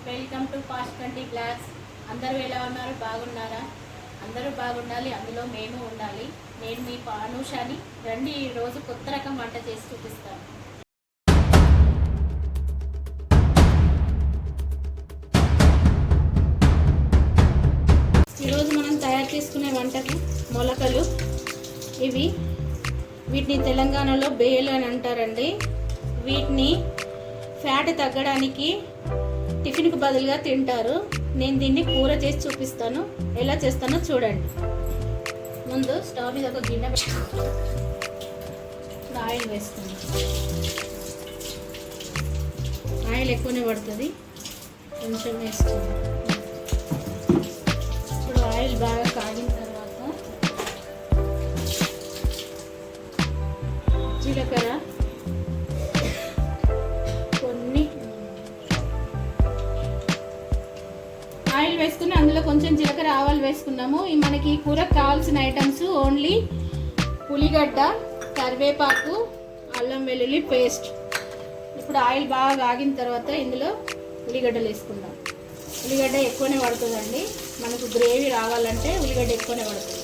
Welcome to fast కంటి blogs. అందరూ ఎలా ఉన్నారు? బాగున్నారా? అందరూ బాగుండాలి, అందులో మేము ఉండాలి. నేను మీ అనూషాని. రండి, ఈరోజు కొత్త రకం వంట చేసి చూపిస్తాను. ఈరోజు మనం తయారు చేసుకునే వంటకి మొలకలు వీటిని తెలంగాణలో బేలు అని అంటారండి. వీటిని ఫ్యాట్ తగ్గడానికి టిఫిన్కు బదులుగా తింటారు. నేను దీన్ని కూర చేసి చూపిస్తాను. ఎలా చేస్తానో చూడండి. ముందు స్టవ్ మీద ఒక గిన్నె పెట్టుకోవాలి. ఆయిల్ వేసుకుందాం. ఆయిల్ ఎక్కువనే పడుతుంది, కొంచెం వేసుకుందాం. ఇప్పుడు ఆయిల్ బాగా కాగిన తర్వాత జీలకర్ర, ఆయిల్ వేసుకుని అందులో కొంచెం జీలకర్ర, ఆవాలు వేసుకున్నాము. మనకి కూరకు కావాల్సిన ఐటమ్స్ ఓన్లీ ఉల్లిగడ్డ, కరివేపాకు, అల్లం వెల్లుల్లి పేస్ట్. ఇప్పుడు ఆయిల్ బాగా ఆగిన తర్వాత ఇందులో ఉల్లిగడ్డలు వేసుకుందాం. ఉల్లిగడ్డ ఎక్కువనే పడుతుందండి, మనకు గ్రేవీ రావాలంటే ఉల్లిగడ్డ ఎక్కువనే పడుతుంది.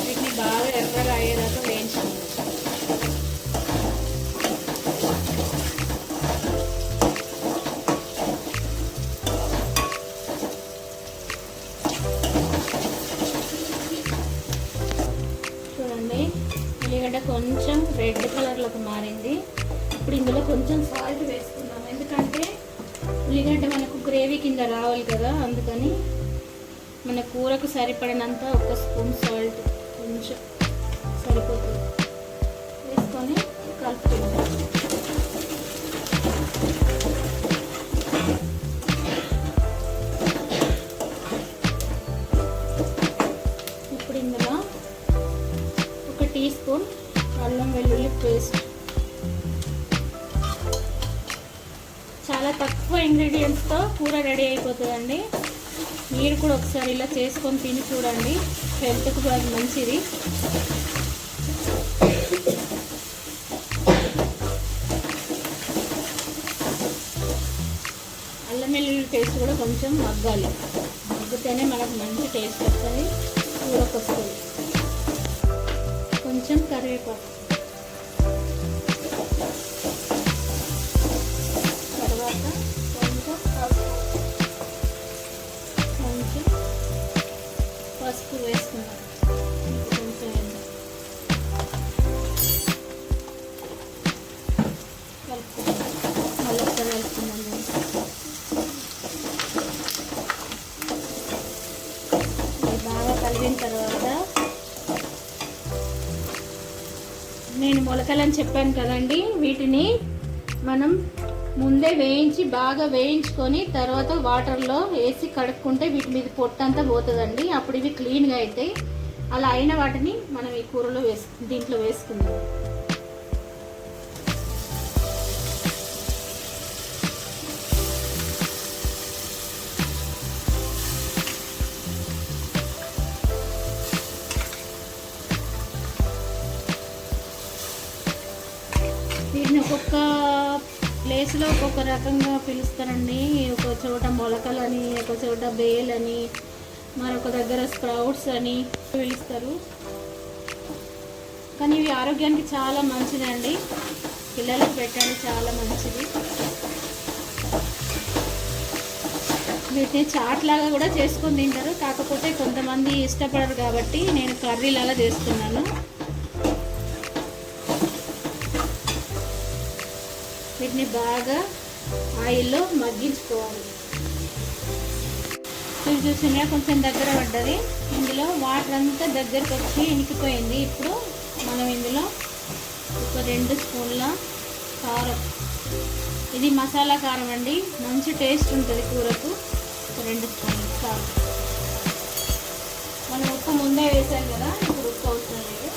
వీటిని బాగా ఎర్రగా అయ్యేదాకా వేయించుకుందాం. ఉల్లిగడ్డ కొంచెం రెడ్ కలర్లోకి మారింది. ఇప్పుడు ఇందులో కొంచెం సాల్ట్ వేసుకుందాం, ఎందుకంటే ఉల్లిగడ్డ మనకు గ్రేవీ కింద రావాలి కదా, అందుకని మన కూరకు సరిపడినంత ఒక స్పూన్ సాల్ట్ కొంచెం సరిపోతుంది వేసుకొని కలుపుకుందాం. ఇప్పుడు ఇందులో టీ స్పూన్ అల్లం వెల్లుల్లి పేస్ట్. చాలా తక్కువ ఇంగ్రీడియంట్స్తో కూర రెడీ అయిపోతుందండి. మీరు కూడా ఒకసారి ఇలా చేసుకొని తిని చూడండి, హెల్త్కు కూడా మంచిది. అల్లం వెల్లుల్లి పేస్ట్ కూడా కొంచెం మగ్గాలి, మగ్గితేనే మనకు మంచి టేస్ట్ వస్తుంది, కూరకు వస్తుంది. కొంచెం కరివేపాకు, తర్వాత కొంచెం పసుపు వేసుకున్నాం. కొంచెం కలుపుకుందాం, మళ్ళీ ఒకసారి కలుపుకుందాం. బాగా కలిపిన తర్వాత నేను మొలకలని చెప్పాను కదండి, వీటిని మనం ముందే బాగా వేయించుకొని తర్వాత వాటర్లో వేసి కడుక్కుంటే వీటి మీద పొట్టంతా పోతుందండి. అప్పుడు ఇవి క్లీన్గా అవుతాయి. అలా అయిన వాటిని మనం ఈ కూరలో దీంట్లో వేసుకుందాం. వీటిని ఒక్కొక్క ప్లేస్లో ఒక్కొక్క రకంగా పిలుస్తారండి. ఒక చోట మొలకలని, ఒక చోట బేలని, మరొక దగ్గర స్ప్రౌట్స్ అని పిలుస్తారు. కానీ ఇవి ఆరోగ్యానికి చాలా మంచిదండి, పిల్లలకు పెట్టండి, చాలా మంచిది. వీటిని చాట్ లాగా కూడా చేసుకొని తింటారు, కాకపోతే కొంతమంది ఇష్టపడరు కాబట్టి నేను కర్రీ లాగా చేస్తున్నాను. వీటిని బాగా ఆయిల్లో మగ్గించుకోవాలి. ఇది చూసినా కొంచెం దగ్గర పడ్డది. ఇందులో వాటర్ అంతా దగ్గరకు వచ్చి ఇనికిపోయింది. ఇప్పుడు మనం ఇందులో ఒక 2 స్పూన్ల కారం, ఇది మసాలా కారం అండి, మంచి టేస్ట్ ఉంటుంది కూరకు. ఒక 2 స్పూన్ల కారం. మనం ఉప్పు ముందే వేసాం కదా, ఇప్పుడు ఉప్పు అవసరం లేదు.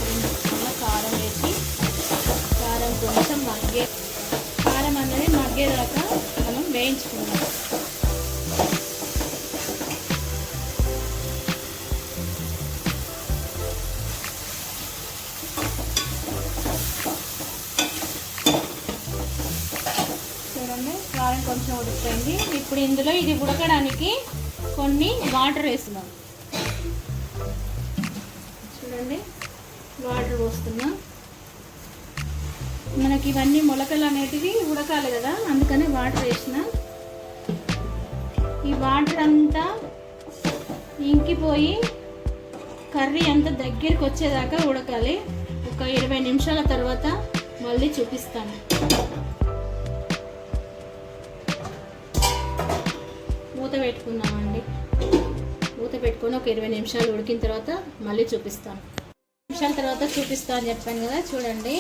2 స్పూన్ల కారం వేసి కారం కొంచెం కారం అనేది మగ్గేదాకా మనం వేయించుకుందాం. కారం కొంచెం ఉడికిపోయింది. ఇప్పుడు ఇందులో ఇది ఉడకడానికి కొన్ని వాటర్ వేస్తున్నాం. చూడండి, వాటర్ పోస్తున్నాం. మనకి ఇవన్నీ మొలకలు అనేటివి ఉడకాలి కదా, అందుకని వాటర్ వేసిన. ఈ వాటర్ అంతా ఇంకిపోయి కర్రీ అంతా దగ్గరికి వచ్చేదాకా ఉడకాలి. ఒక 20 నిమిషాల తర్వాత మళ్ళీ చూపిస్తాను. మూత పెట్టుకుందామండి. మూత పెట్టుకొని ఒక 20 నిమిషాలు ఉడికిన తర్వాత మళ్ళీ చూపిస్తాను. నిమిషాల తర్వాత చూపిస్తాను అని చెప్పాను కదా. చూడండి,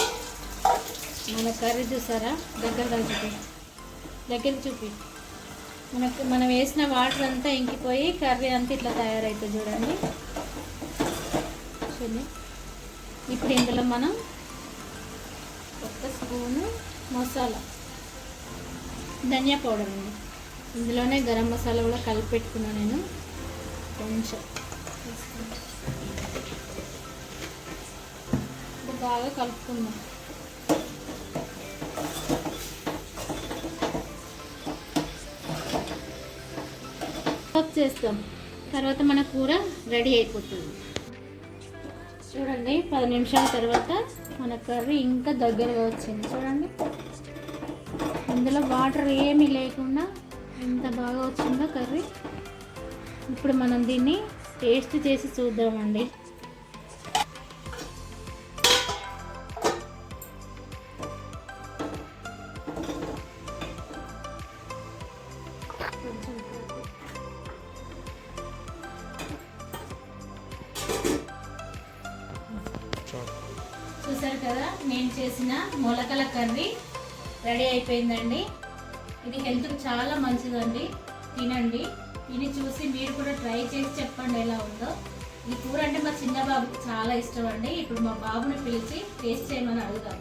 మన కర్రీ చూసారా? దగ్గరికి చూపి. మనం వేసిన వాటర్ అంతా ఇంకిపోయి కర్రీ అంతా ఇట్లా తయారవుతుంది. చూడండి. ఇప్పుడు ఇందులో మనం 1 స్పూను మసాలా, ధనియా పౌడర్ అండి. ఇందులోనే గరం మసాలా కూడా కలిపి పెట్టుకున్నాను నేను. కొంచెం బాగా కలుపుకుందాం. చేస్తాం. తర్వాత మన కూర రెడీ అయిపోతుంది. చూడండి, 10 నిమిషాల తర్వాత మన కర్రీ ఇంకా దగ్గరగా వచ్చింది. చూడండి, ఇందులో వాటర్ ఏమీ లేకుండా ఎంత బాగా వచ్చిందో కర్రీ. ఇప్పుడు మనం దీన్ని టేస్ట్ చేసి చూద్దామండి. చూసారు కదా, నేను చేసిన మొలకల కర్రీ రెడీ అయిపోయిందండి. ఇది హెల్త్కి చాలా మంచిదండి. తినండి. తిని చూసి మీరు కూడా ట్రై చేసి చెప్పండి ఎలా ఉందో. ఈ కూర అంటే మా చిన్న బాబుకి చాలా ఇష్టం అండి. ఇప్పుడు మా బాబుని పిలిచి టేస్ట్ చేయమని అడుగుతాం.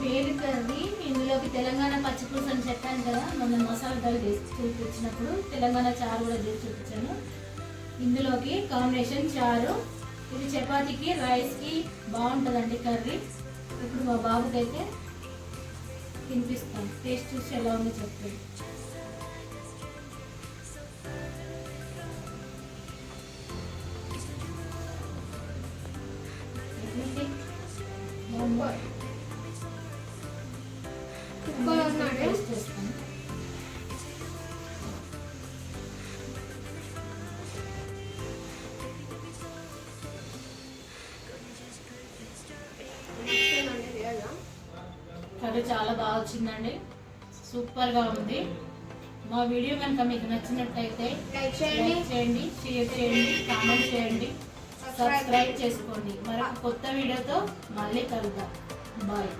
వేడి కర్రీ, ఇందులోకి తెలంగాణ పచ్చిపులుసు అని చెప్పాను కదా, మన మసాలా కర్రీ చేసి చూపించినప్పుడు తెలంగాణ చారు కూడా చేసి చూపించాను. ఇందులోకి కాంబినేషన్ చారు. ఇది చపాతీకి, రైస్కి బాగుంటుందండి కర్రీ. ఇప్పుడు మా బాబుకి అయితే తినిపిస్తాం. టేస్ట్ చూసి ఎలా ఉందో చెప్తాను. టేస్ట్ చేస్తాను. కర్రీ చాలా బాగా వచ్చిందండి. సూపర్గా ఉంది. మా వీడియో కనుక మీకు నచ్చినట్లయితే లైక్ చేయండి, షేర్ చేయండి, కామెంట్ చేయండి, సబ్స్క్రైబ్ చేసుకోండి. మరొక కొత్త వీడియోతో మళ్ళీ కలుద్దాం. బాయ్.